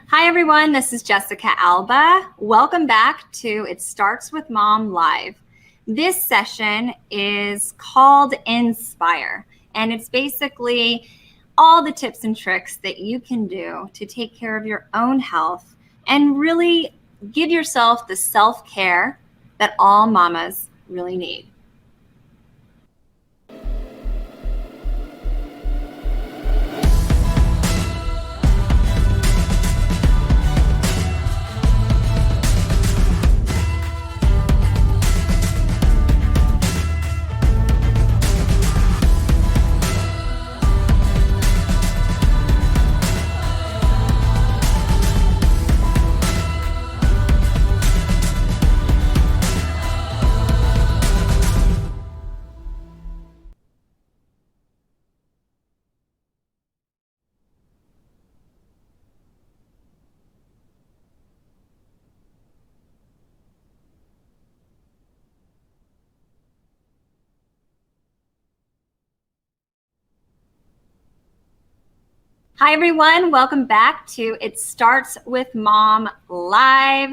Hi, everyone. This is Jessica Alba. Welcome back to It Starts with Mom Live. This session is called Inspire, and it's basically all the tips and tricks that you can do to take care of your own health and really give yourself the self-care that all mamas really need. Hi, everyone. Welcome back to It Starts with Mom Live.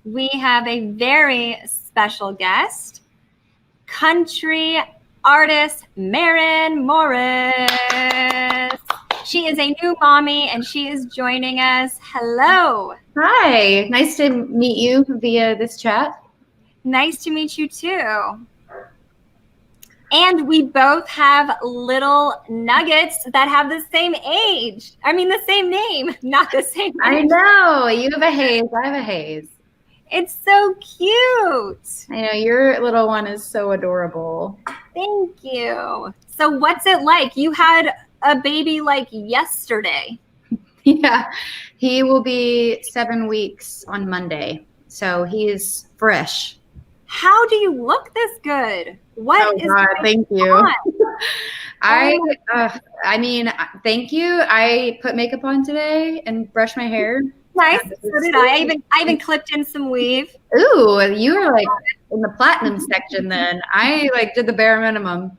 We have a very special guest, country artist Maren Morris. She is a new mommy and she is joining us. Hello. Hi, nice to meet you via this chat. Nice to meet you too. And we both have little nuggets that have the same age. I mean, the same name, not the same age. I know. You have a Hayes. I have a Hayes. It's so cute. I know. Your little one is so adorable. Thank you. So what's it like? You had a baby like yesterday. Yeah. He will be 7 weeks on Monday. So he's fresh. How do you look this good? What is God, thank you. on? I mean, thank you. I put makeup on today and brushed my hair. Nice. So did I. I even clipped in some weave. Ooh, you were like in the platinum section then. I like did the bare minimum.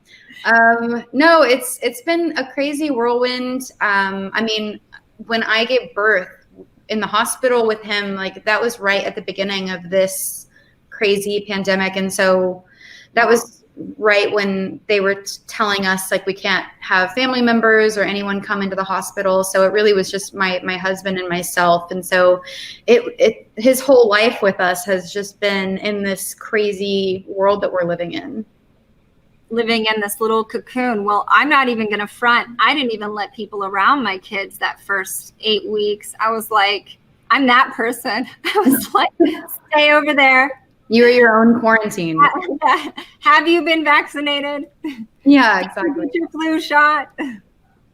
No, it's been a crazy whirlwind. I mean, when I gave birth in the hospital with him, like that was right at the beginning of this crazy pandemic. And so that was right when they were telling us like we can't have family members or anyone come into the hospital. So it really was just my husband and myself. And so his whole life with us has just been in this crazy world that we're living in. Living in this little cocoon. Well, I'm not even going to front. I didn't even let people around my kids that first 8 weeks. I was like, I'm that person. I was like, stay over there. You were your own quarantine. Have you been vaccinated? Yeah, exactly. Did you get your flu shot?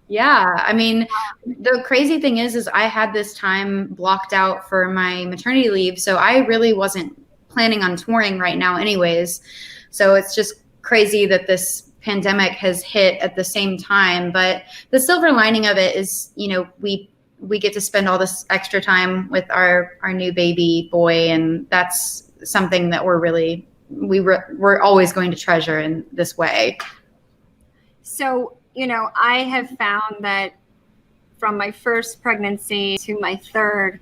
Yeah, I mean, the crazy thing is I had this time blocked out for my maternity leave, so I really wasn't planning on touring right now anyways. So it's just crazy that this pandemic has hit at the same time. But the silver lining of it is, you know, we get to spend all this extra time with our new baby boy, and that's something that we're always going to treasure in this way. So, you know, I have found that from my first pregnancy to my third,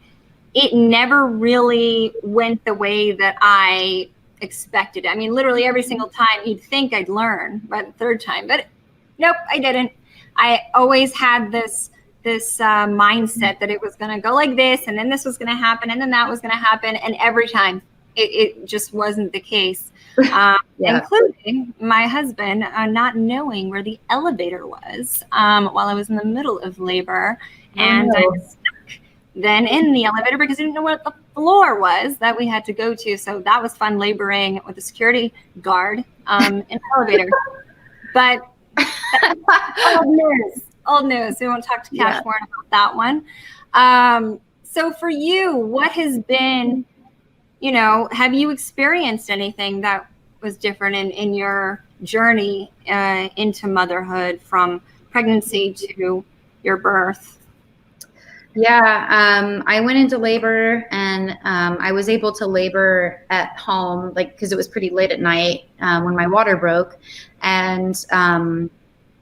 it never really went the way that I expected. I mean, literally every single time you'd think I'd learn by the third time, but nope, I didn't. I always had this mindset that it was going to go like this, and then this was going to happen, and then that was going to happen, and every time it just wasn't the case. Yeah. Including my husband not knowing where the elevator was while I was in the middle of labor, and I was stuck then in the elevator because I didn't know what the floor was that we had to go to. So that was fun, laboring with a security guard in the elevator. But old news. We won't talk to Cash more about that one. So for you, what has been, you know, have you experienced anything that was different in your journey into motherhood from pregnancy to your birth? Yeah, I went into labor, and I was able to labor at home, like because it was pretty late at night when my water broke, and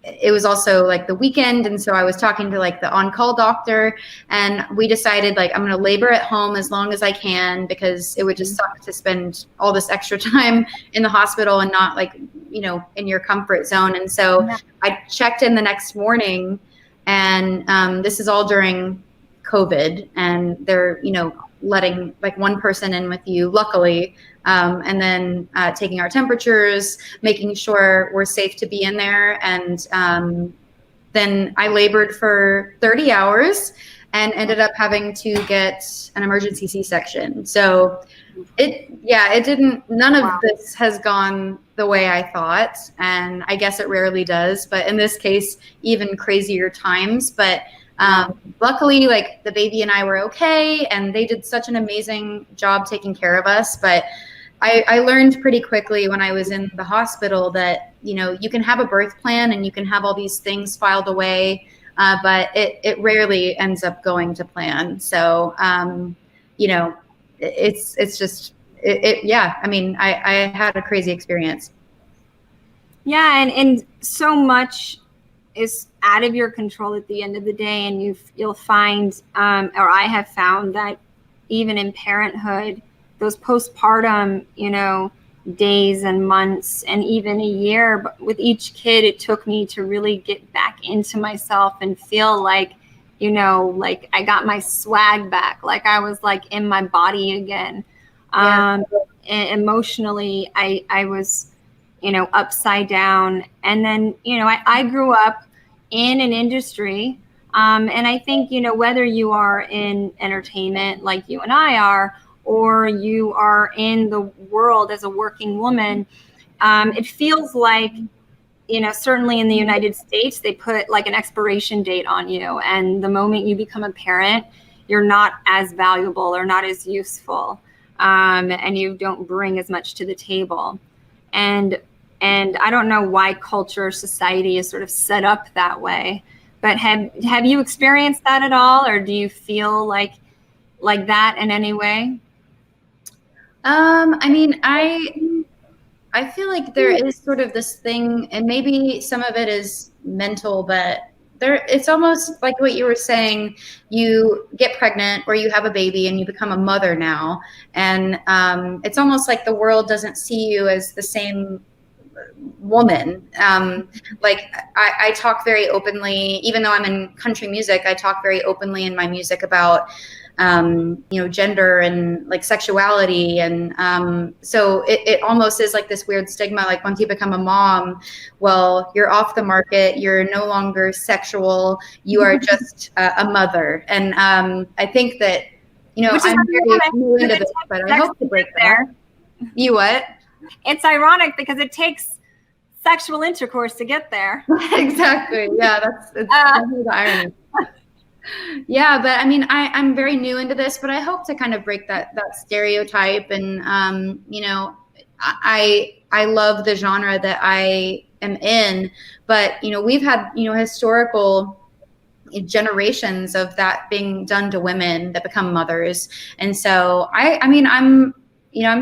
it was also like the weekend. And so I was talking to like the on-call doctor, and we decided like, I'm going to labor at home as long as I can, because it would just suck to spend all this extra time in the hospital and not like, you know, in your comfort zone. And so I checked in the next morning, and this is all during COVID, and they're, you know, letting like one person in with you, luckily, and then taking our temperatures, making sure we're safe to be in there. And then I labored for 30 hours and ended up having to get an emergency C-section. So none of this has gone the way I thought. And I guess it rarely does, but in this case, even crazier times. But luckily, like the baby and I were okay, and they did such an amazing job taking care of us. But I learned pretty quickly when I was in the hospital that, you know, you can have a birth plan and you can have all these things filed away, but it rarely ends up going to plan. So, you know, it's just, yeah, I mean, I had a crazy experience. Yeah. And so much is out of your control at the end of the day. And you'll find, or I have found that even in parenthood, those postpartum, you know, days and months and even a year, but with each kid, it took me to really get back into myself and feel like, you know, like I got my swag back, like I was like in my body again. And emotionally, I was, you know, upside down. And then, you know, I grew up in an industry. And I think, you know, whether you are in entertainment like you and I are, or you are in the world as a working woman, it feels like, you know, certainly in the United States, they put like an expiration date on you. And the moment you become a parent, you're not as valuable or not as useful. And you don't bring as much to the table. And I don't know why culture, society is sort of set up that way. But have you experienced that at all? Or do you feel like that in any way? I mean, I feel like there is sort of this thing, and maybe some of it is mental, but it's almost like what you were saying. You get pregnant or you have a baby and you become a mother now. And it's almost like the world doesn't see you as the same woman. Like I talk very openly, even though I'm in country music, I talk very openly in my music about you know, gender and like sexuality. And so it almost is like this weird stigma, like once you become a mom, well, you're off the market, you're no longer sexual, you are just a mother. And I think that, you know, I'm very new into this, but I hope to break that. You what? It's ironic because it takes sexual intercourse to get there. Exactly. Yeah, that's the irony. Yeah, but I mean, I'm very new into this, but I hope to kind of break that stereotype. And you know, I love the genre that I am in, but you know, we've had, you know, historical generations of that being done to women that become mothers. And so I mean, I'm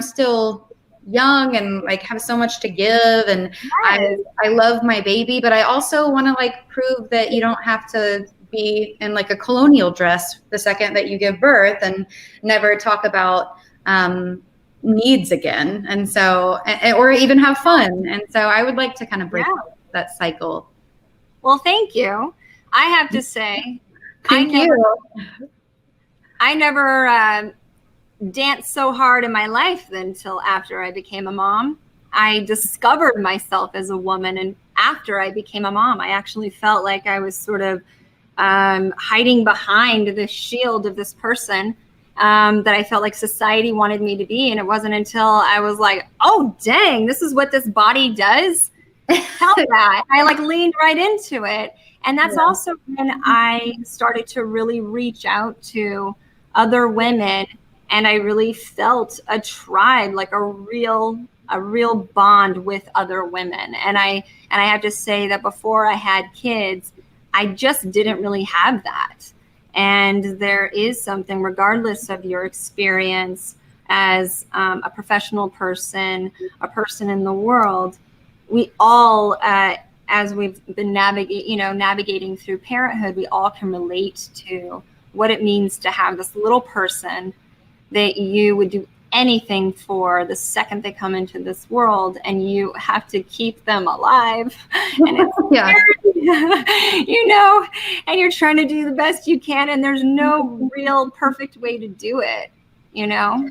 still young and like have so much to give, and I love my baby, but I also want to like prove that you don't have to be in like a colonial dress the second that you give birth and never talk about needs again. And so, or even have fun. And so I would like to kind of break that cycle. Well, thank you. I have to say, I never danced so hard in my life until after I became a mom. I discovered myself as a woman, and after I became a mom, I actually felt like I was sort of hiding behind the shield of this person that I felt like society wanted me to be. And it wasn't until I was like, oh, dang, this is what this body does. Hell yeah. I like leaned right into it. And that's also when I started to really reach out to other women. And I really felt a tribe, like a real bond with other women. And I have to say that before I had kids, I just didn't really have that. And there is something, regardless of your experience as a professional person, a person in the world, we all, as we've been navigating through parenthood, we all can relate to what it means to have this little person that you would do anything for the second they come into this world, and you have to keep them alive. And it's Yeah. and you're trying to do the best you can, and there's no real perfect way to do it,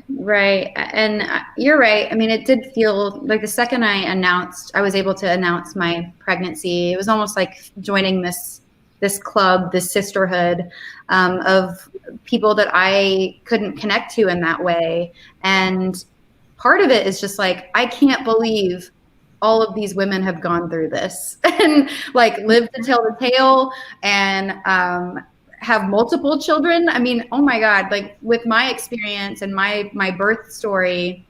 Right. And you're right. I mean, it did feel like the second I was able to announce my pregnancy, it was almost like joining this club, this sisterhood of people that I couldn't connect to in that way. And part of it is just like, I can't believe all of these women have gone through this and like lived to tell the tale and have multiple children. I mean, oh my God, like with my experience and my birth story,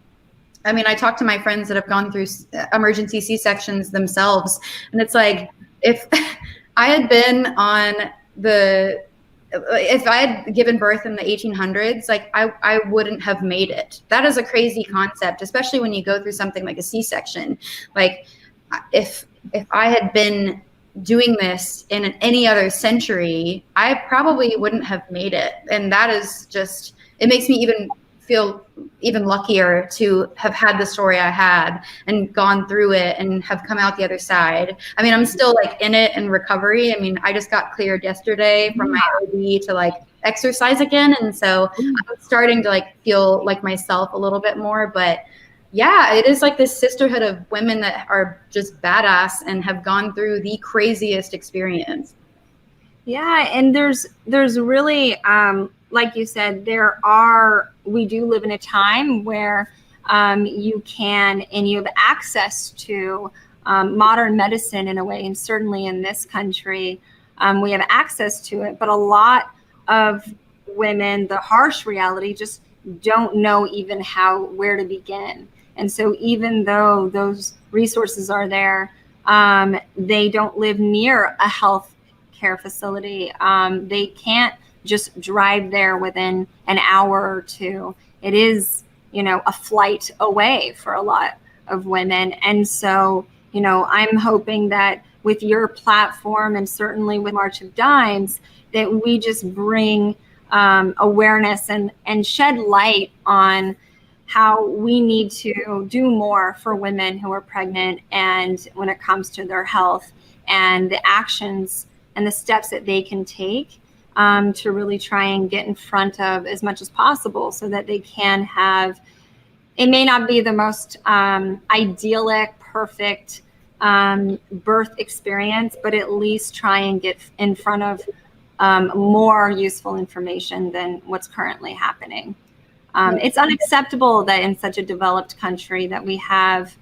I mean, I talk to my friends that have gone through emergency C-sections themselves, and it's like, if I had been if I had given birth in the 1800s, like I wouldn't have made it. That is a crazy concept, especially when you go through something like a C-section. Like if I had been doing this in any other century, I probably wouldn't have made it. And that is just, it makes me feel even luckier to have had the story I had and gone through it and have come out the other side. I mean, I'm still like in it in recovery. I mean, I just got cleared yesterday from my OB to like exercise again. And so I'm starting to like feel like myself a little bit more, but yeah, it is like this sisterhood of women that are just badass and have gone through the craziest experience. Yeah, and there's really, like you said, we do live in a time where you have access to modern medicine in a way, and certainly in this country, we have access to it, but a lot of women, the harsh reality, just don't know even where to begin. And so even though those resources are there, they don't live near a health care facility. They can't just drive there within an hour or two. It is, a flight away for a lot of women. And so, I'm hoping that with your platform and certainly with March of Dimes, that we just bring awareness and shed light on how we need to do more for women who are pregnant, and when it comes to their health and the actions and the steps that they can take to really try and get in front of as much as possible, so that they can have, it may not be the most idyllic, perfect birth experience, but at least try and get in front of more useful information than what's currently happening. It's unacceptable that in such a developed country that we have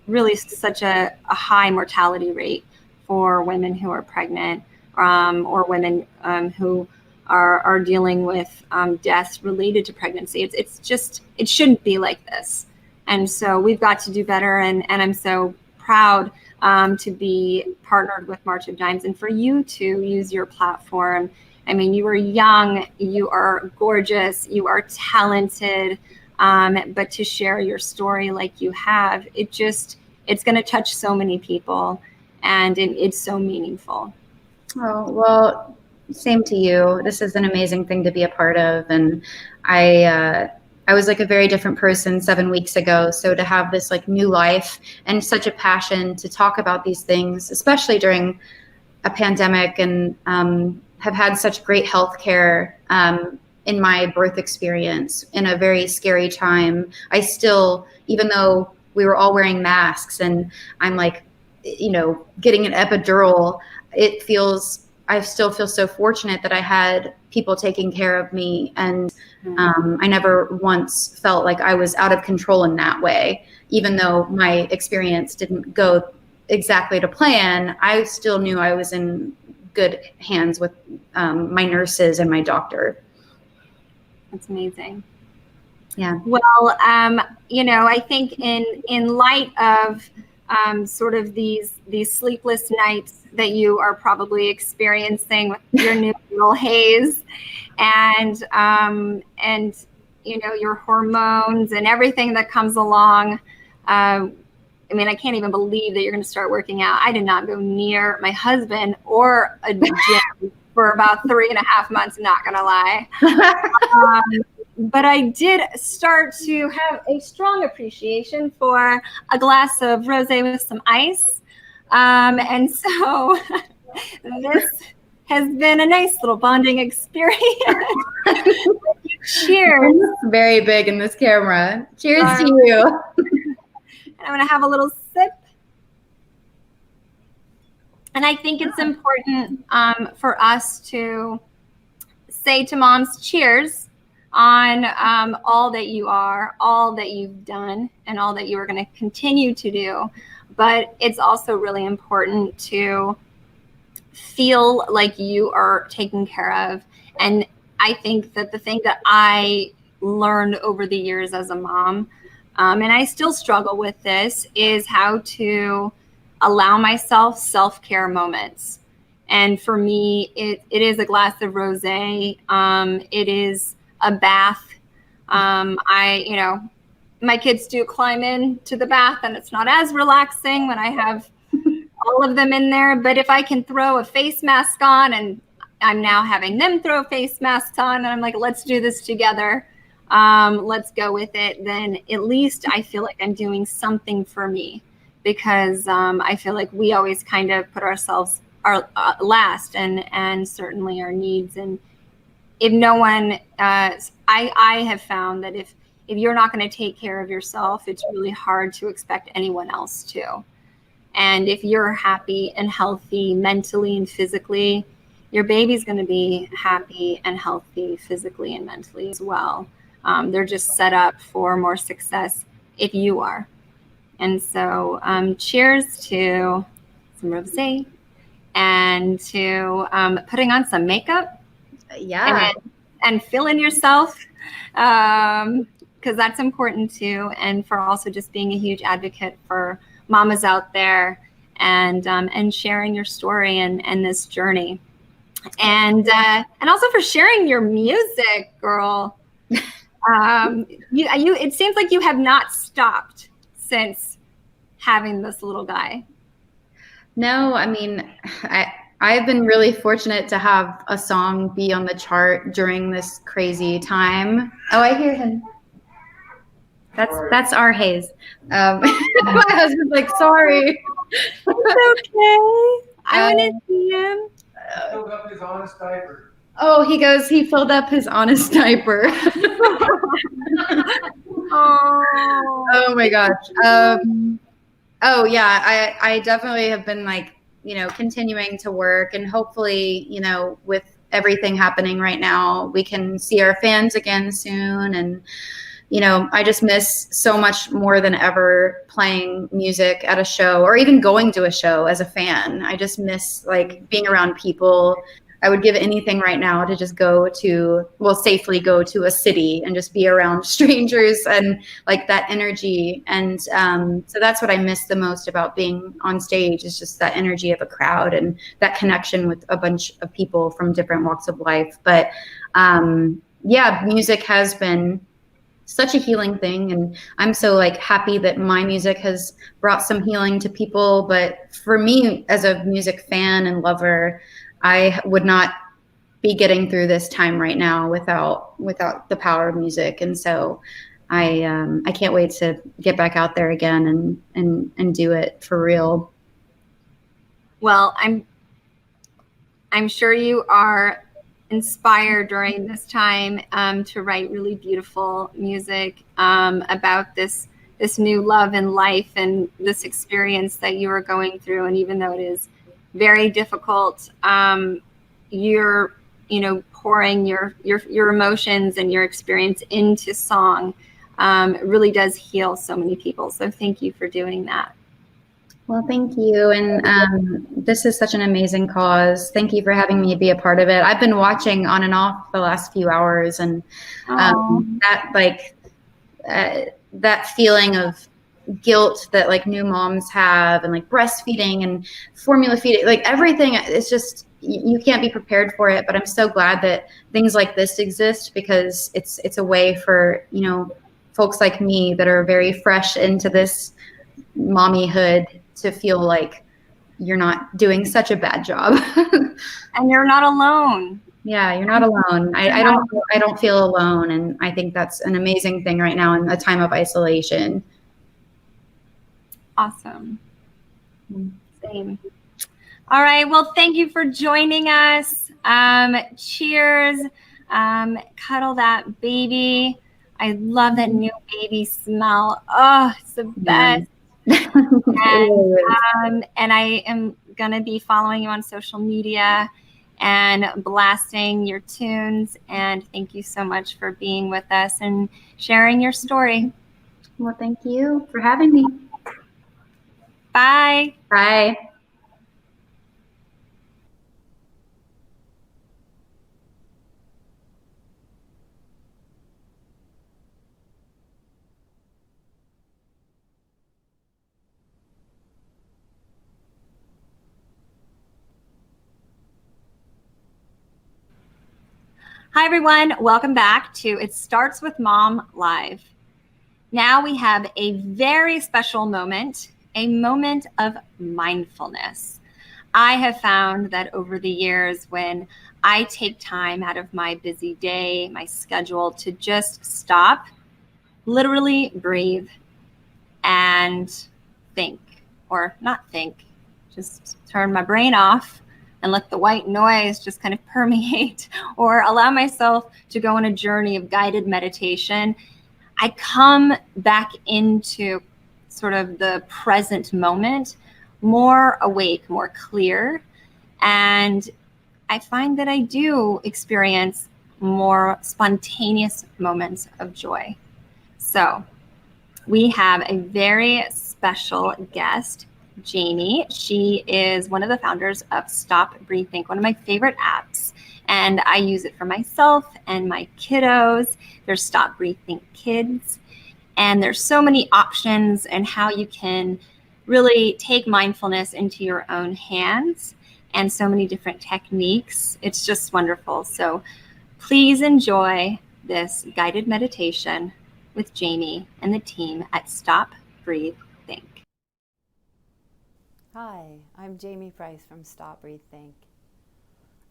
really such a high mortality rate for women who are pregnant, or women who are dealing with deaths related to pregnancy. It shouldn't be like this. And so we've got to do better. And I'm so proud to be partnered with March of Dimes and for you to use your platform. I mean, you are young, you are gorgeous, you are talented, but to share your story like you have, it's going to touch so many people, and it's so meaningful. Oh, well, same to you. This is an amazing thing to be a part of. And I was like a very different person 7 weeks ago. So to have this like new life and such a passion to talk about these things, especially during a pandemic, and have had such great health care in my birth experience in a very scary time. I still, even though we were all wearing masks and I'm like, getting an epidural, I still feel so fortunate that I had people taking care of me. And I never once felt like I was out of control in that way. Even though my experience didn't go exactly to plan, I still knew I was in good hands with my nurses and my doctor. That's amazing. Yeah. Well, I think in light of sort of these sleepless nights that you are probably experiencing with your new little Hayes, and your hormones and everything that comes along, I mean, I can't even believe that you're going to start working out. I did not go near my husband or a gym for about 3.5 months, not going to lie. But I did start to have a strong appreciation for a glass of rosé with some ice. And so this has been a nice little bonding experience. Cheers. Very big in this camera. Cheers to you. I'm going to have a little sip. And I think it's important for us to say to moms, cheers on all that you are, all that you've done, and all that you are going to continue to do. But it's also really important to feel like you are taken care of. And I think that the thing that I learned over the years as a mom, and I still struggle with this, is how to allow myself self-care moments. And for me, it is a glass of rosé. It is a bath. My kids do climb into the bath, and it's not as relaxing when I have all of them in there. But if I can throw a face mask on, and I'm now having them throw face masks on, and I'm like, let's do this together. Let's go with it. Then at least I feel like I'm doing something for me, because I feel like we always kind of put ourselves last, and certainly our needs. And if no one, I have found that if you're not going to take care of yourself, it's really hard to expect anyone else to. And if you're happy and healthy mentally and physically, your baby's going to be happy and healthy physically and mentally as well. They're just set up for more success if you are. And so cheers to some rosé and to putting on some makeup. Yeah. And feeling yourself, because that's important too. And for also just being a huge advocate for mamas out there, and sharing your story and this journey. And also for sharing your music, girl. It seems like you have not stopped since having this little guy. No, I mean, I've been really fortunate to have a song be on the chart during this crazy time. Oh, I hear him. That's our Hayes. My husband's like, sorry. It's okay. I want to see him. Filled up his honest diaper. Oh, he filled up his honest diaper. Oh my gosh. Oh yeah, I definitely have been like, continuing to work, and hopefully, with everything happening right now, we can see our fans again soon. And I just miss so much more than ever playing music at a show, or even going to a show as a fan. I just miss like being around people. I would give anything right now to just safely go to a city and just be around strangers and like that energy. And so that's what I miss the most about being on stage, is just that energy of a crowd and that connection with a bunch of people from different walks of life. But yeah, music has been such a healing thing, and I'm so like happy that my music has brought some healing to people. But for me, as a music fan and lover, I would not be getting through this time right now without the power of music. And so I can't wait to get back out there again and do it for real. Well, I'm sure you are inspired during this time to write really beautiful music about this new love in life and this experience that you are going through. And even though it is very difficult, you're pouring your emotions and your experience into song. It really does heal so many people. So thank you for doing that. Well, thank you. And this is such an amazing cause. Thank you for having me be a part of it. I've been watching on and off the last few hours, and that feeling of guilt that like new moms have, and like breastfeeding and formula feeding, like everything, it's just, you can't be prepared for it. But I'm so glad that things like this exist, because it's a way for, folks like me that are very fresh into this mommyhood to feel like you're not doing such a bad job. And you're not alone. Yeah, you're not alone. I don't feel alone, and I think that's an amazing thing right now in a time of isolation. Awesome. Same. All right. Well, thank you for joining us. Cheers. Cuddle that baby. I love that new baby smell. Oh, it's the best. And I am going to be following you on social media and blasting your tunes. And thank you so much for being with us and sharing your story. Well, thank you for having me. Bye. Bye. Hi, everyone. Welcome back to It Starts With Mom Live. Now we have a very special moment, a moment of mindfulness. I have found that over the years, when I take time out of my busy day, my schedule, to just stop, literally breathe, and think, or not think, just turn my brain off and let the white noise just kind of permeate, or allow myself to go on a journey of guided meditation, I come back into sort of the present moment, more awake, more clear. And I find that I do experience more spontaneous moments of joy. So we have a very special guest, Jamie. She is one of the founders of Stop, Breathe, Think, one of my favorite apps. And I use it for myself and my kiddos. There's Stop, Breathe, Think Kids. And there's so many options and how you can really take mindfulness into your own hands, and so many different techniques. It's just wonderful. So please enjoy this guided meditation with Jamie and the team at Stop, Breathe, Think. Hi, I'm Jamie Price from Stop, Breathe, Think.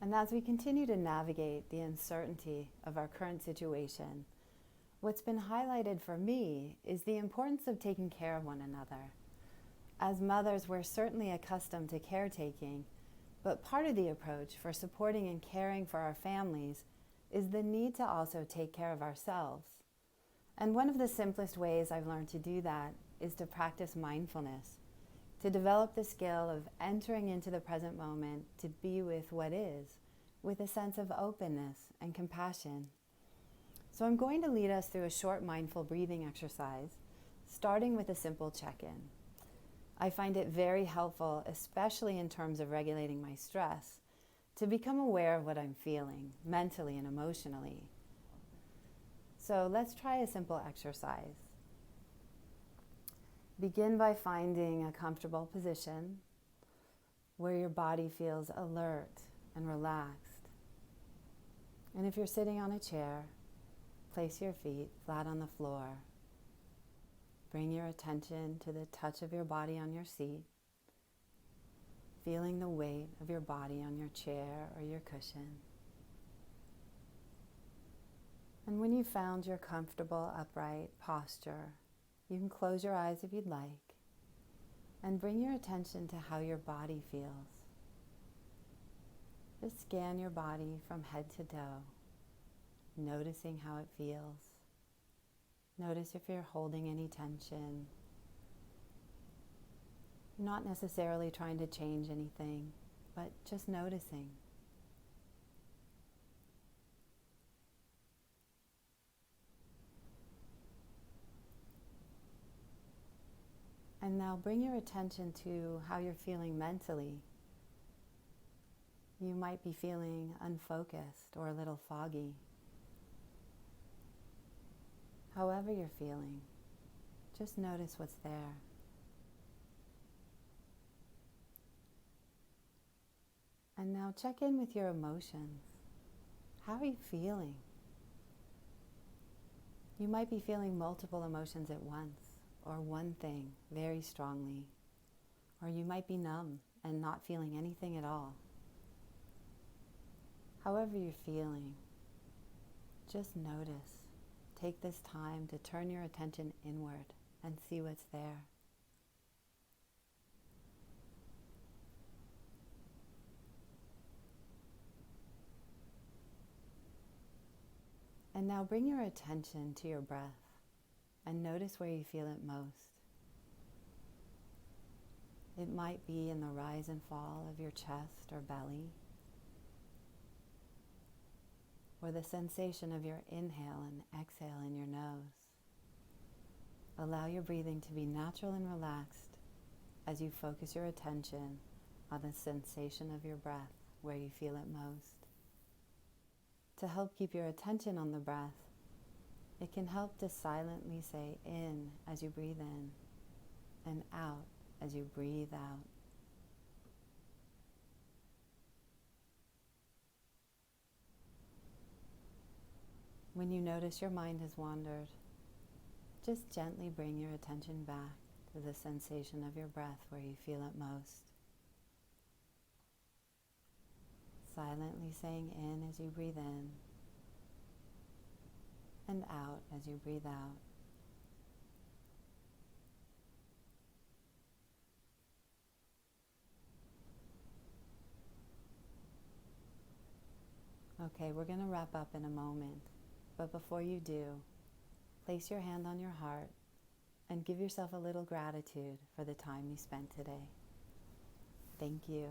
And as we continue to navigate the uncertainty of our current situation, what's been highlighted for me is the importance of taking care of one another. As mothers, we're certainly accustomed to caretaking, but part of the approach for supporting and caring for our families is the need to also take care of ourselves. And one of the simplest ways I've learned to do that is to practice mindfulness, to develop the skill of entering into the present moment to be with what is, with a sense of openness and compassion. So I'm going to lead us through a short mindful breathing exercise, starting with a simple check-in. I find it very helpful, especially in terms of regulating my stress, to become aware of what I'm feeling, mentally and emotionally. So let's try a simple exercise. Begin by finding a comfortable position where your body feels alert and relaxed. And if you're sitting on a chair, place your feet flat on the floor. Bring your attention to the touch of your body on your seat, feeling the weight of your body on your chair or your cushion. And when you've found your comfortable, upright posture, you can close your eyes if you'd like, and bring your attention to how your body feels. Just scan your body from head to toe, noticing how it feels. Notice if you're holding any tension. Not necessarily trying to change anything, but just noticing. And now bring your attention to how you're feeling mentally. You might be feeling unfocused or a little foggy. However you're feeling, just notice what's there. And now check in with your emotions. How are you feeling? You might be feeling multiple emotions at once. or one thing very strongly, or you might be numb and not feeling anything at all. However you're feeling, just notice. Take this time to turn your attention inward and see what's there. And now bring your attention to your breath and notice where you feel it most. It might be in the rise and fall of your chest or belly, or the sensation of your inhale and exhale in your nose. Allow your breathing to be natural and relaxed as you focus your attention on the sensation of your breath where you feel it most. To help keep your attention on the breath, it can help to silently say in as you breathe in and out as you breathe out. When you notice your mind has wandered, just gently bring your attention back to the sensation of your breath where you feel it most. Silently saying in as you breathe in and out as you breathe out. Okay, we're going to wrap up in a moment, but before you do, place your hand on your heart and give yourself a little gratitude for the time you spent today. Thank you.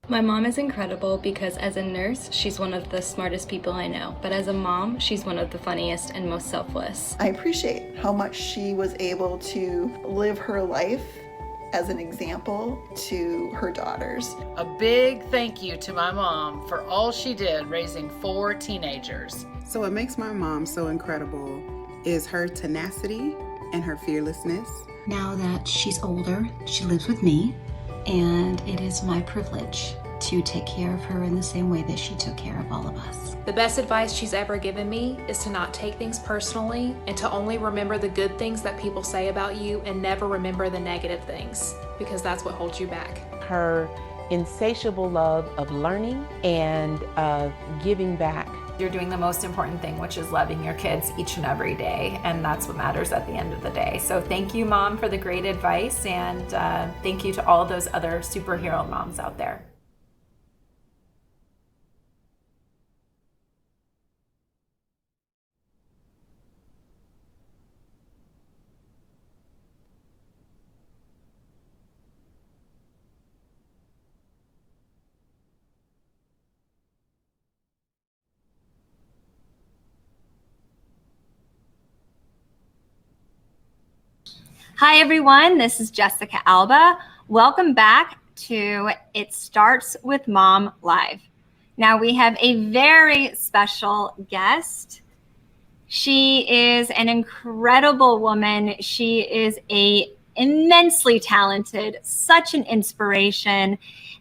My mom is incredible because as a nurse, she's one of the smartest people I know. But as a mom, she's one of the funniest and most selfless. I appreciate how much she was able to live her life as an example to her daughters. A big thank you to my mom for all she did raising 4 teenagers. So what makes my mom so incredible is her tenacity and her fearlessness. Now that she's older, she lives with me, and it is my privilege to take care of her in the same way that she took care of all of us. The best advice she's ever given me is to not take things personally and to only remember the good things that people say about you and never remember the negative things, because that's what holds you back. Her insatiable love of learning and of giving back. You're doing the most important thing, which is loving your kids each and every day, and that's what matters at the end of the day. So thank you, Mom, for the great advice, and thank you to all those other superhero moms out there. Hi, everyone. This is Jessica Alba. Welcome back to It Starts with Mom Live. Now, we have a very special guest. She is an incredible woman. She is immensely talented, such an inspiration,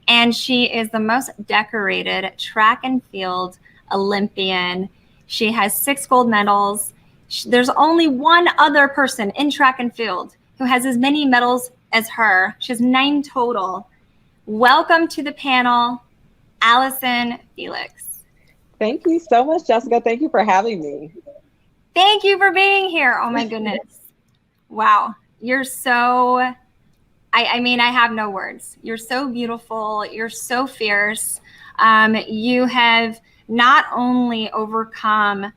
and she is the most decorated track and field Olympian. She has 6 gold medals. There's only one other person in track and field who has as many medals as her. She has 9 total. Welcome to the panel, Allison Felix. Thank you so much, Jessica. Thank you for having me. Thank you for being here. Oh my goodness. Wow. You're so, I mean, I have no words. You're so beautiful. You're so fierce. You have not only overcome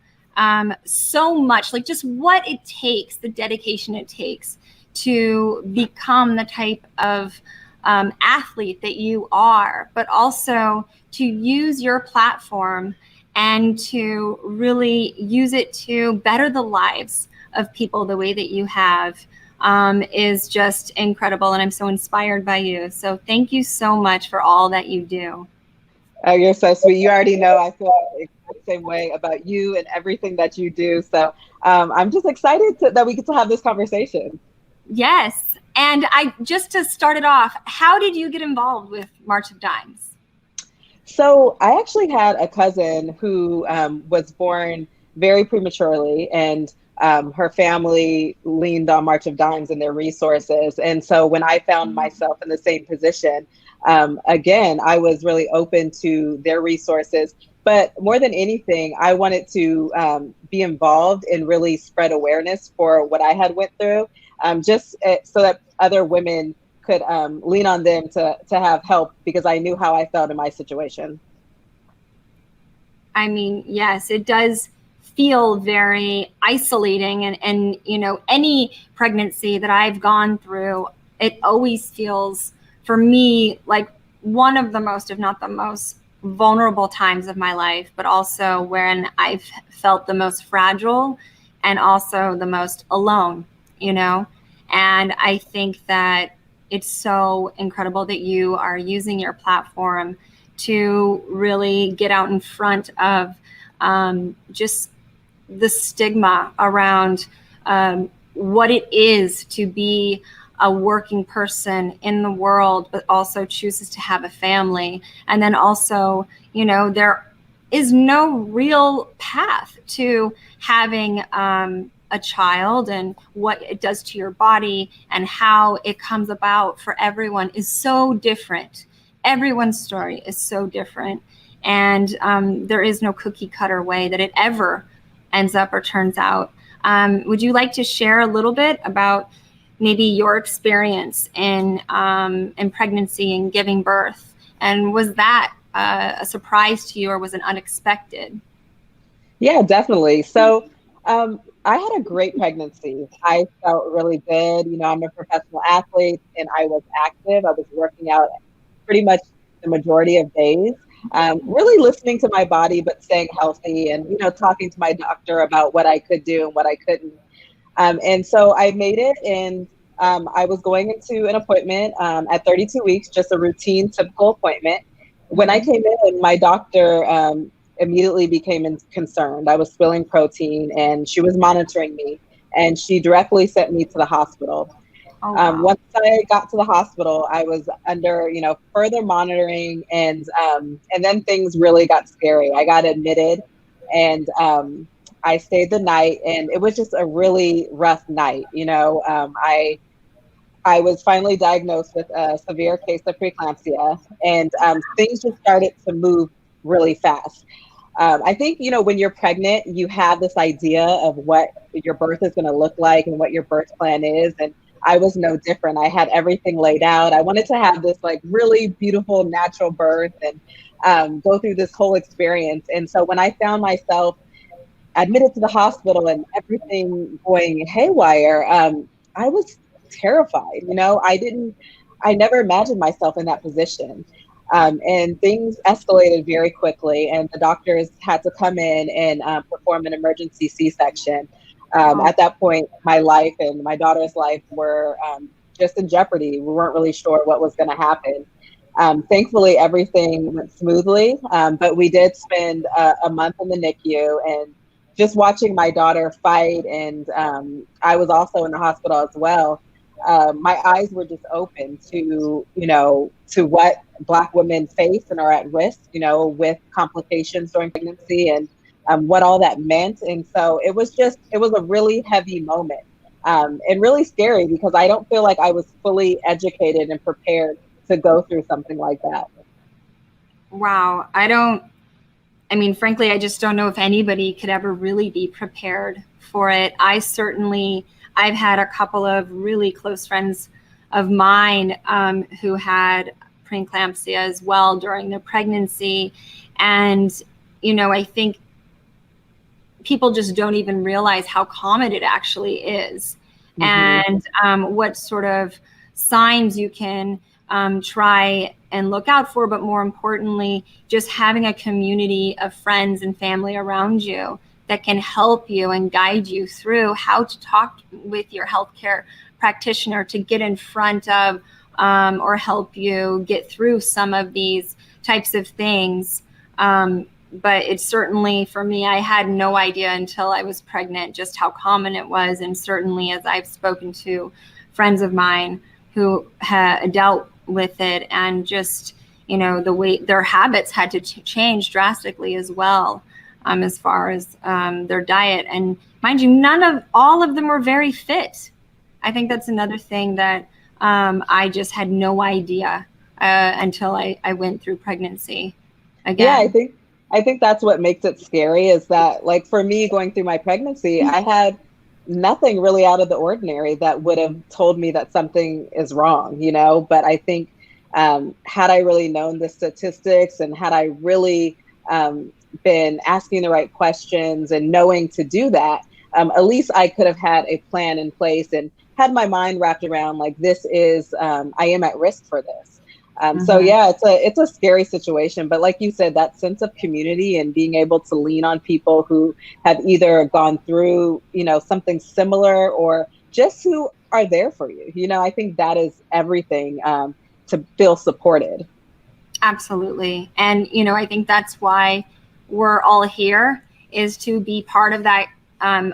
so much, like just what it takes, the dedication it takes to become the type of athlete that you are, but also to use your platform and to really use it to better the lives of people the way that you have is just incredible. And I'm so inspired by you. So thank you so much for all that you do. Oh, you're so sweet. You already know I feel same way about you and everything that you do. So I'm just excited that we get to have this conversation. Yes. And just to start it off, how did you get involved with March of Dimes? So I actually had a cousin who was born very prematurely, and her family leaned on March of Dimes and their resources. And so when I found myself in the same position, again, I was really open to their resources. But more than anything, I wanted to be involved and really spread awareness for what I had went through, just so that other women could lean on them to have help, because I knew how I felt in my situation. I mean, yes, it does feel very isolating. And you know, any pregnancy that I've gone through, it always feels, for me, like one of the most, if not the most, vulnerable times of my life, but also when I've felt the most fragile and also the most alone, you know? And I think that it's so incredible that you are using your platform to really get out in front of just the stigma around what it is to be a working person in the world, but also chooses to have a family. And then also, you know, there is no real path to having a child, and what it does to your body and how it comes about for everyone is so different. Everyone's story is so different. And there is no cookie cutter way that it ever ends up or turns out. Would you like to share a little bit about maybe your experience in pregnancy and giving birth? And was that a surprise to you, or was it unexpected? Yeah, definitely. So I had a great pregnancy. I felt really good. You know, I'm a professional athlete and I was active. I was working out pretty much the majority of days. Really listening to my body, but staying healthy, and, you know, talking to my doctor about what I could do and what I couldn't. And so I made it, and I was going into an appointment at 32 weeks, just a routine, typical appointment. When I came in, my doctor immediately became concerned. I was spilling protein, and she was monitoring me, and she directly sent me to the hospital. Oh, wow. Once I got to the hospital, I was under, you know, further monitoring, and then things really got scary. I got admitted, and I stayed the night, and it was just a really rough night. You know, I was finally diagnosed with a severe case of preeclampsia, and things just started to move really fast. I think, you know, when you're pregnant, you have this idea of what your birth is going to look like and what your birth plan is. And I was no different. I had everything laid out. I wanted to have this like really beautiful natural birth and go through this whole experience. And so when I found myself admitted to the hospital and everything going haywire, I was terrified. You know, I never imagined myself in that position. And things escalated very quickly, and the doctors had to come in and perform an emergency C-section. At that point, my life and my daughter's life were just in jeopardy. We weren't really sure what was going to happen. Thankfully, everything went smoothly, but we did spend a month in the NICU, and just watching my daughter fight, and I was also in the hospital as well. My eyes were just open to, you know, to what Black women face and are at risk, you know, with complications during pregnancy, and what all that meant. And so it was a really heavy moment, and really scary, because I don't feel like I was fully educated and prepared to go through something like that. Wow. I mean, frankly, I just don't know if anybody could ever really be prepared for it. I've had a couple of really close friends of mine who had preeclampsia as well during their pregnancy. And, you know, I think people just don't even realize how common it actually is. Mm-hmm. And what sort of signs you can try and look out for, but more importantly, just having a community of friends and family around you that can help you and guide you through how to talk with your healthcare practitioner to get in front of or help you get through some of these types of things. but it's certainly, for me, I had no idea until I was pregnant just how common it was. And certainly as I've spoken to friends of mine who had dealt with it, and just, you know, the way their habits had to change drastically as well, as far as their diet. And mind you, all of them were very fit. I think that's another thing that I just had no idea until I went through pregnancy again. Yeah, I think that's what makes it scary, is that, like, for me going through my pregnancy, I had nothing really out of the ordinary that would have told me that something is wrong, you know. But I think had I really known the statistics, and had I really been asking the right questions and knowing to do that, at least I could have had a plan in place and had my mind wrapped around, like, this is, I am at risk for this. So yeah, it's a scary situation, but like you said, that sense of community and being able to lean on people who have either gone through, you know, something similar, or just who are there for you. You know, I think that is everything, to feel supported. Absolutely. And, you know, I think that's why we're all here, is to be part of that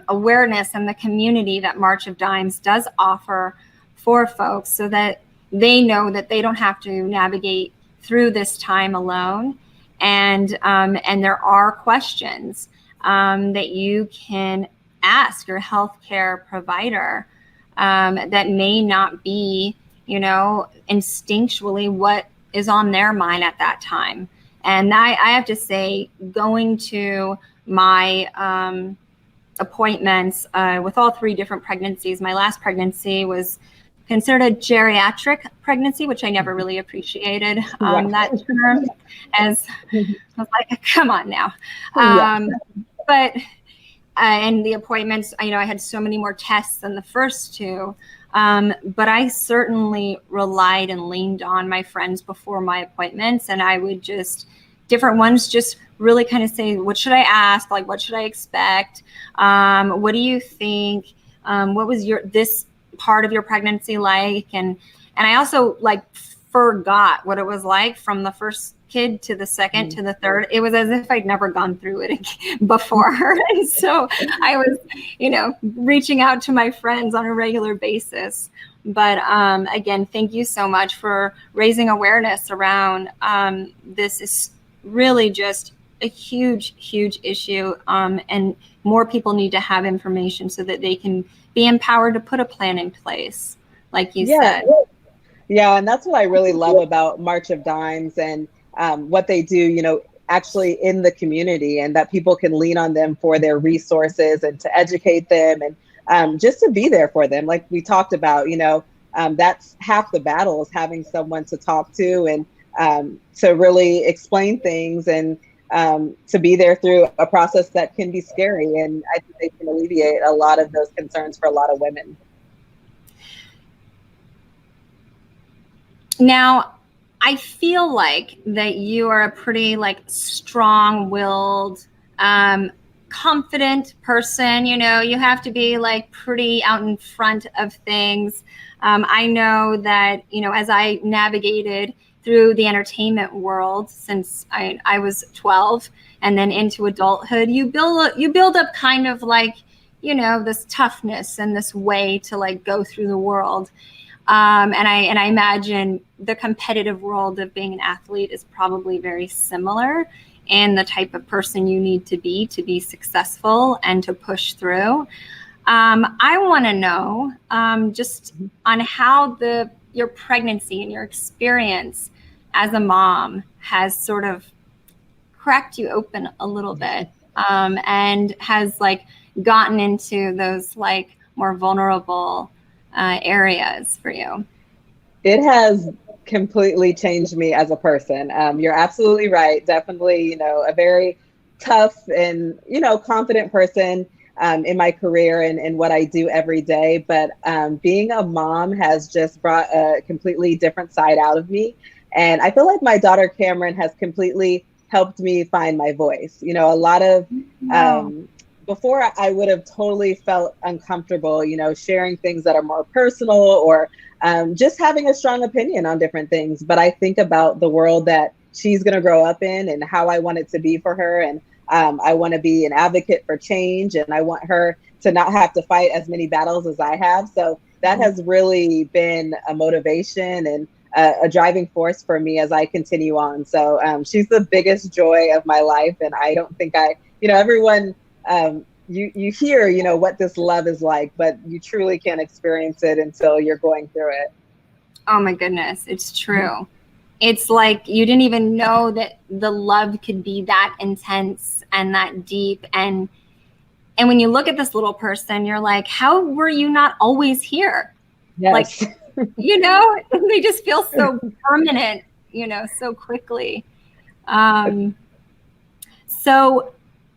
awareness and the community that March of Dimes does offer for folks, so that they know that they don't have to navigate through this time alone. And there are questions that you can ask your healthcare provider that may not be, you know, instinctually what is on their mind at that time. And I have to say, going to my appointments with all 3 different pregnancies, my last pregnancy was considered a geriatric pregnancy, which I never really appreciated that term, as I was like, come on now. But and the appointments, you know, I had so many more tests than the first 2, but I certainly relied and leaned on my friends before my appointments, and I would just, different ones, just really kind of say, what should I ask? Like, what should I expect? What do you think? What was this part of your pregnancy like? And I also, like, forgot what it was like from the first kid to the second to the third. It was as if I'd never gone through it before. And so I was, you know, reaching out to my friends on a regular basis. But again, thank you so much for raising awareness around this. Is really just a huge, huge issue. And more people need to have information so that they can be empowered to put a plan in place, like you said. Yeah, and that's what I really love about March of Dimes, and what they do, you know, actually in the community, and that people can lean on them for their resources and to educate them, and just to be there for them. Like we talked about, you know, that's half the battle, is having someone to talk to, and to really explain things, and to be there through a process that can be scary. And I think they can alleviate a lot of those concerns for a lot of women. Now, I feel like that you are a pretty, like, strong-willed, confident person. You know, you have to be, like, pretty out in front of things. I know that, you know, as I navigated through the entertainment world since I was 12 and then into adulthood, you build up kind of, like, you know, this toughness and this way to, like, go through the world. And I imagine the competitive world of being an athlete is probably very similar in the type of person you need to be successful and to push through. I want to know just on how your pregnancy and your experience as a mom has sort of cracked you open a little bit, and has, like, gotten into those, like, more vulnerable areas for you. It has completely changed me as a person. You're absolutely right. Definitely, you know, a very tough and, you know, confident person in my career and what I do every day. But being a mom has just brought a completely different side out of me. And I feel like my daughter Cameron has completely helped me find my voice. You know, a lot of before I would have totally felt uncomfortable, you know, sharing things that are more personal, or just having a strong opinion on different things. But I think about the world that she's going to grow up in and how I want it to be for her. And I want to be an advocate for change, and I want her to not have to fight as many battles as I have. So that has really been a motivation and a driving force for me as I continue on. So she's the biggest joy of my life. And I don't think everyone, you hear, what this love is like, but you truly can't experience it until you're going through it. Oh my goodness, it's true. It's like you didn't even know that the love could be that intense and that deep. And when you look at this little person, you're like, how were you not always here? Yes. Like, they just feel so permanent, so quickly. So,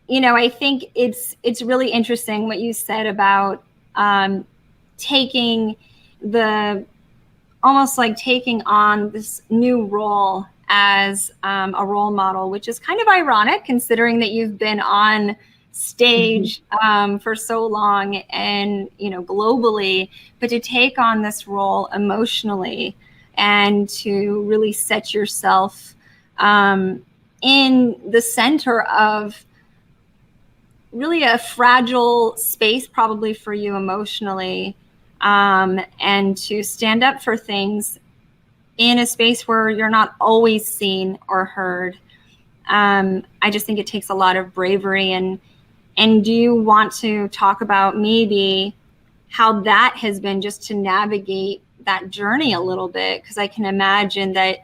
I think it's really interesting what you said about taking on this new role as a role model, which is kind of ironic considering that you've been on stage for so long and globally, but to take on this role emotionally and to really set yourself in the center of really a fragile space probably for you emotionally, and to stand up for things in a space where you're not always seen or heard. I just think it takes a lot of bravery. And do you want to talk about maybe how that has been just to navigate that journey a little bit? Because I can imagine that,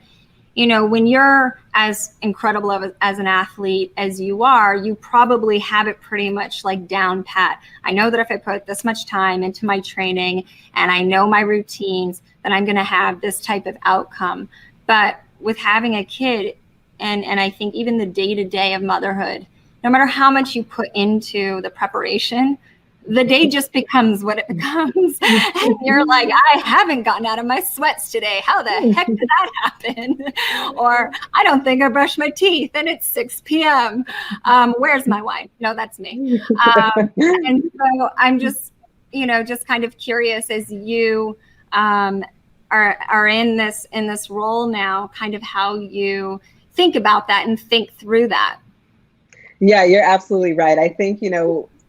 when you're as incredible as an athlete as you are, you probably have it pretty much like down pat. I know that if I put this much time into my training and I know my routines, then I'm going to have this type of outcome. But with having a kid, and I think even the day-to-day of motherhood, no matter how much you put into the preparation, the day just becomes what it becomes. And you're like, I haven't gotten out of my sweats today. How the heck did that happen? Or I don't think I brushed my teeth and it's 6 p.m. Where's my wine? No, that's me. And so I'm just, just kind of curious as you are in this role now, kind of how you think about that and think through that. Yeah, you're absolutely right. I think,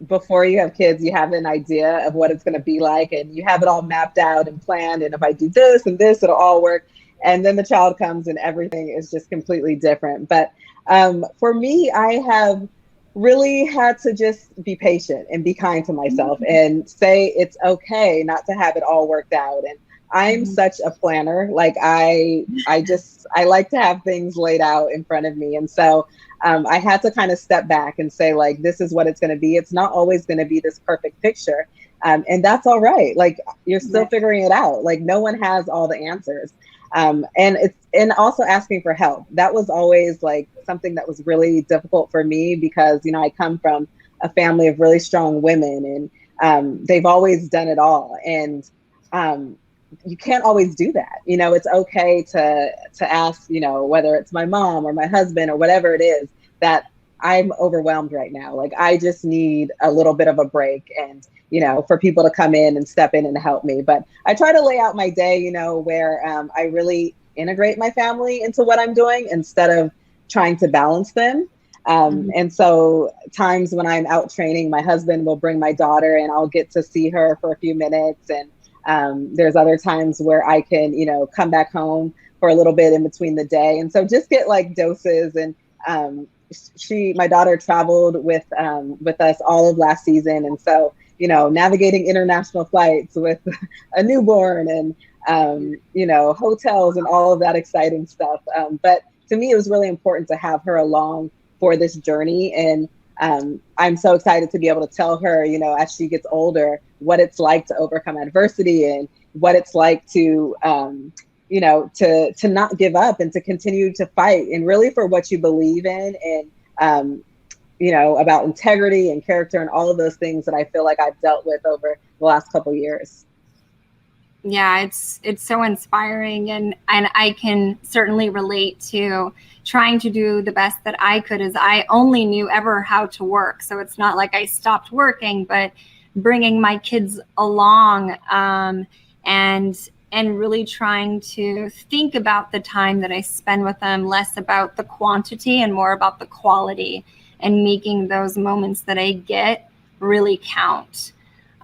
before you have kids, you have an idea of what it's going to be like, and you have it all mapped out and planned. And if I do this and this, it'll all work. And then the child comes and everything is just completely different. But for me, I have really had to just be patient and be kind to myself and say it's okay not to have it all worked out. And I'm such a planner. Like I like to have things laid out in front of me. And so I had to kind of step back and say, like, this is what it's going to be. It's not always going to be this perfect picture. And that's all right. Like, you're still figuring it out. Like, no one has all the answers. And also asking for help. That was always like something that was really difficult for me because, I come from a family of really strong women, and they've always done it all. And you can't always do that. It's okay to ask, whether it's my mom or my husband or whatever it is, that I'm overwhelmed right now. Like, I just need a little bit of a break and, for people to come in and step in and help me. But I try to lay out my day, where I really integrate my family into what I'm doing instead of trying to balance them. And so times when I'm out training, my husband will bring my daughter and I'll get to see her for a few minutes. And there's other times where I can, come back home for a little bit in between the day. And so just get like doses. And my daughter traveled with us all of last season. And so, navigating international flights with a newborn and, hotels and all of that exciting stuff. But to me, it was really important to have her along for this journey. And I'm so excited to be able to tell her, as she gets older, what it's like to overcome adversity and what it's like to, to not give up and to continue to fight and really for what you believe in and, about integrity and character and all of those things that I feel like I've dealt with over the last couple of years. Yeah, it's so inspiring, and I can certainly relate to trying to do the best that I could, as I only knew ever how to work. So it's not like I stopped working, but bringing my kids along and and really trying to think about the time that I spend with them, less about the quantity and more about the quality, and making those moments that I get really count.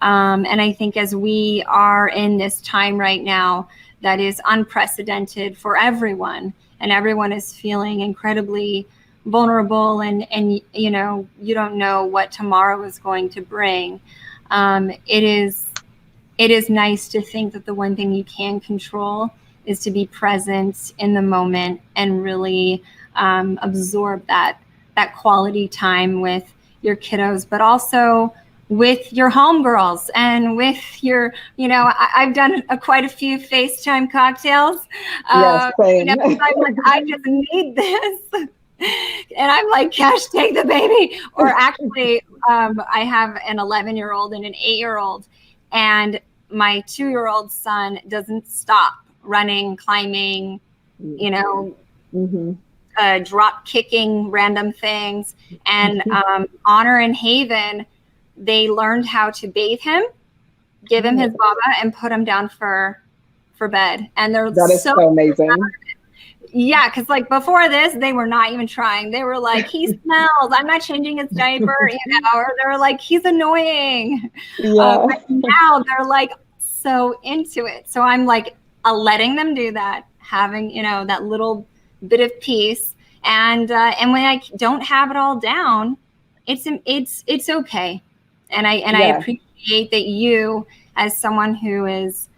And I think as we are in this time right now that is unprecedented for everyone, and everyone is feeling incredibly vulnerable, and you know, you don't know what tomorrow is going to bring. It is nice to think that the one thing you can control is to be present in the moment and really absorb that quality time with your kiddos, but also with your homegirls and with your, you know, I've done quite a few FaceTime cocktails. Yes, same. You know, I'm like, I just need this. And I'm like, Cash, take the baby. Or actually, I have an 11-year-old and an 8-year-old, and my 2-year-old son doesn't stop running, climbing, you know, drop kicking random things. And Honor and Haven, they learned how to bathe him, give him his baba, and put him down for bed. And they're that is so amazing. Yeah, because like before this, they were not even trying. They were like, he smells, I'm not changing his diaper, you know, or they were like, he's annoying. Yeah. But now they're like so into it. So I'm like letting them do that, having, you know, that little bit of peace. And when I don't have it all down, it's okay. And I appreciate that you, as someone who is,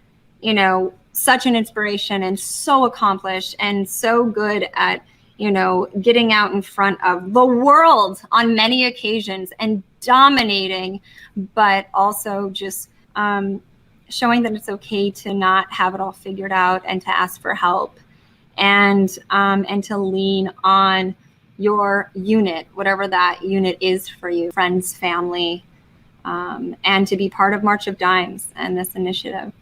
you know, such an inspiration and so accomplished and so good at, you know, getting out in front of the world on many occasions and dominating, but also just showing that it's okay to not have it all figured out and to ask for help, and to lean on your unit, whatever that unit is for you, friends, family, and to be part of March of Dimes and this initiative.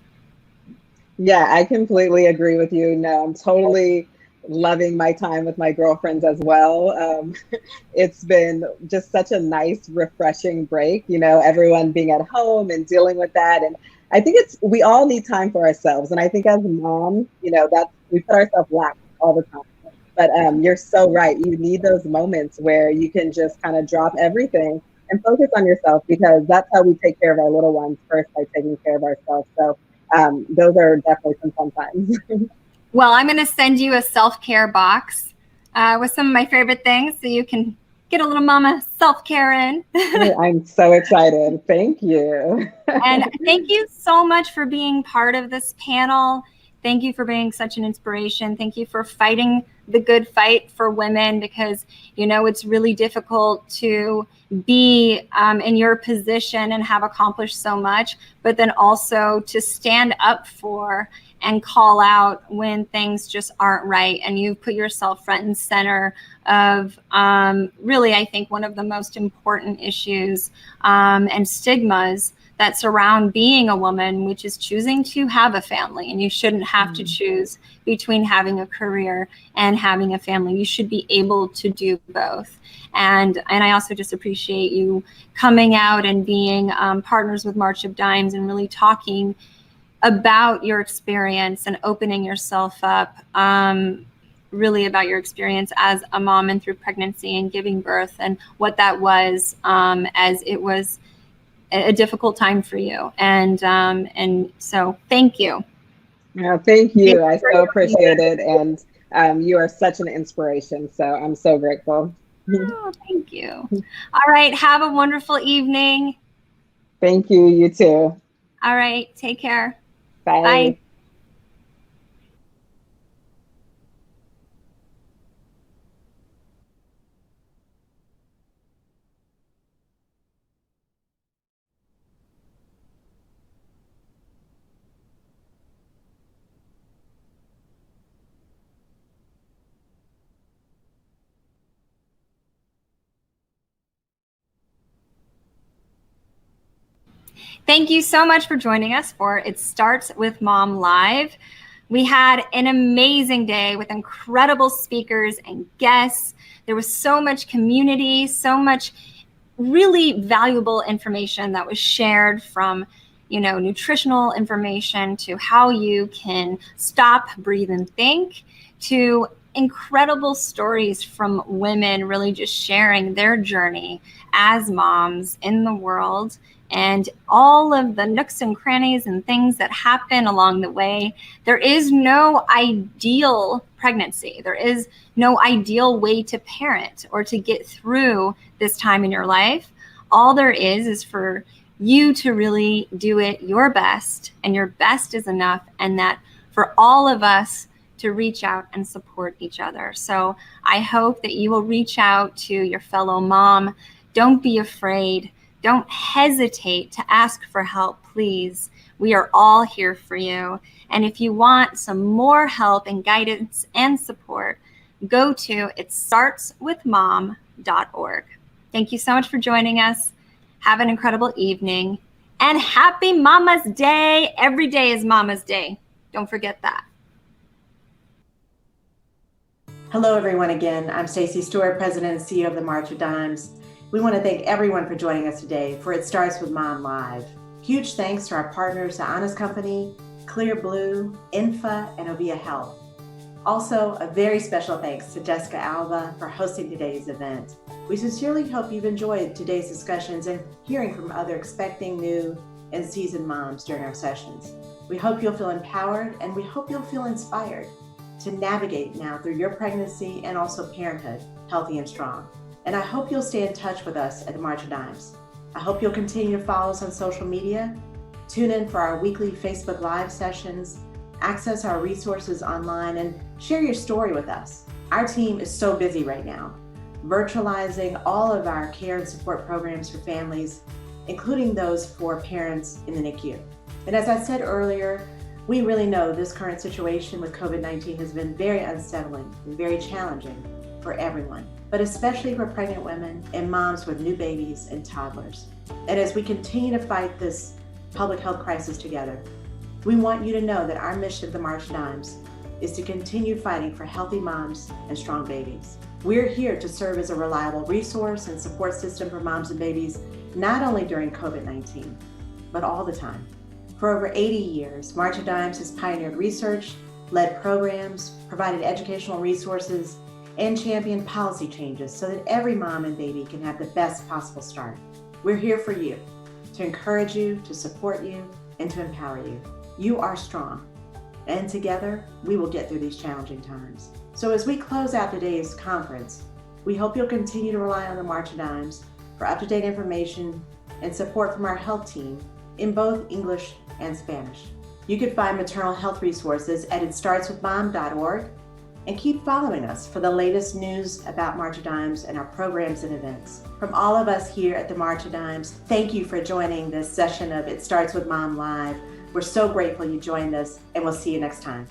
Yeah, I completely agree with you. No, I'm totally loving my time with my girlfriends as well. It's been just such a nice, refreshing break, you know, everyone being at home and dealing with that. And I think we all need time for ourselves. And I think as moms, you know, we put ourselves last all the time. But you're so right. You need those moments where you can just kind of drop everything and focus on yourself, because that's how we take care of our little ones first, by taking care of ourselves. So those are definitely some fun times. Well, I'm going to send you a self-care box with some of my favorite things, so you can get a little mama self-care in. I'm so excited. Thank you. And thank you so much for being part of this panel. Thank you for being such an inspiration. Thank you for fighting the good fight for women, because, you know, it's really difficult to be in your position and have accomplished so much, but then also to stand up for and call out when things just aren't right. And you put yourself front and center of really, I think, one of the most important issues and stigmas that surround being a woman, which is choosing to have a family. And you shouldn't have to choose between having a career and having a family. You should be able to do both. And I also just appreciate you coming out and being partners with March of Dimes and really talking about your experience and opening yourself up, really about your experience as a mom and through pregnancy and giving birth, and what that was, as it was a difficult time for you. And so thank you. Yeah, thank you. I so appreciate it. And you are such an inspiration. So I'm so grateful. Oh, thank you. All right. Have a wonderful evening. Thank you. You too. All right. Take care. Bye. Bye. Thank you so much for joining us for It Starts With Mom Live. We had an amazing day with incredible speakers and guests. There was so much community, so much really valuable information that was shared from nutritional information to how you can stop, breathe, and think, to incredible stories from women really just sharing their journey as moms in the world, and all of the nooks and crannies and things that happen along the way. There is no ideal pregnancy. There is no ideal way to parent or to get through this time in your life. All there is for you to really do it your best, and your best is enough, and that for all of us to reach out and support each other. So I hope that you will reach out to your fellow mom. Don't be afraid. Don't hesitate to ask for help, please. We are all here for you. And if you want some more help and guidance and support, go to itstartswithmom.org. Thank you so much for joining us. Have an incredible evening, and happy Mama's Day. Every day is Mama's Day. Don't forget that. Hello, everyone. Again, I'm Stacey Stewart, President and CEO of the March of Dimes. We want to thank everyone for joining us today for It Starts With Mom Live. Huge thanks to our partners, The Honest Company, Clear Blue, INFA, and Ovia Health. Also, a very special thanks to Jessica Alba for hosting today's event. We sincerely hope you've enjoyed today's discussions and hearing from other expecting, new, and seasoned moms during our sessions. We hope you'll feel empowered, and we hope you'll feel inspired to navigate now through your pregnancy and also parenthood, healthy and strong. And I hope you'll stay in touch with us at the March of Dimes. I hope you'll continue to follow us on social media, tune in for our weekly Facebook Live sessions, access our resources online, and share your story with us. Our team is so busy right now, virtualizing all of our care and support programs for families, including those for parents in the NICU. And as I said earlier, we really know this current situation with COVID-19 has been very unsettling and very challenging for everyone, but especially for pregnant women and moms with new babies and toddlers. And as we continue to fight this public health crisis together, we want you to know that our mission of the March of Dimes is to continue fighting for healthy moms and strong babies. We're here to serve as a reliable resource and support system for moms and babies, not only during COVID-19, but all the time. For over 80 years, March of Dimes has pioneered research, led programs, provided educational resources, and championed policy changes so that every mom and baby can have the best possible start. We're here for you, to encourage you, to support you, and to empower you. You are strong, and together we will get through these challenging times. So as we close out today's conference, we hope you'll continue to rely on the March of Dimes for up-to-date information and support from our health team in both English and Spanish. You can find maternal health resources at itstartswithmom.org, and keep following us for the latest news about March of Dimes and our programs and events. From all of us here at the March of Dimes, thank you for joining this session of It Starts With Mom Live. We're so grateful you joined us, and we'll see you next time.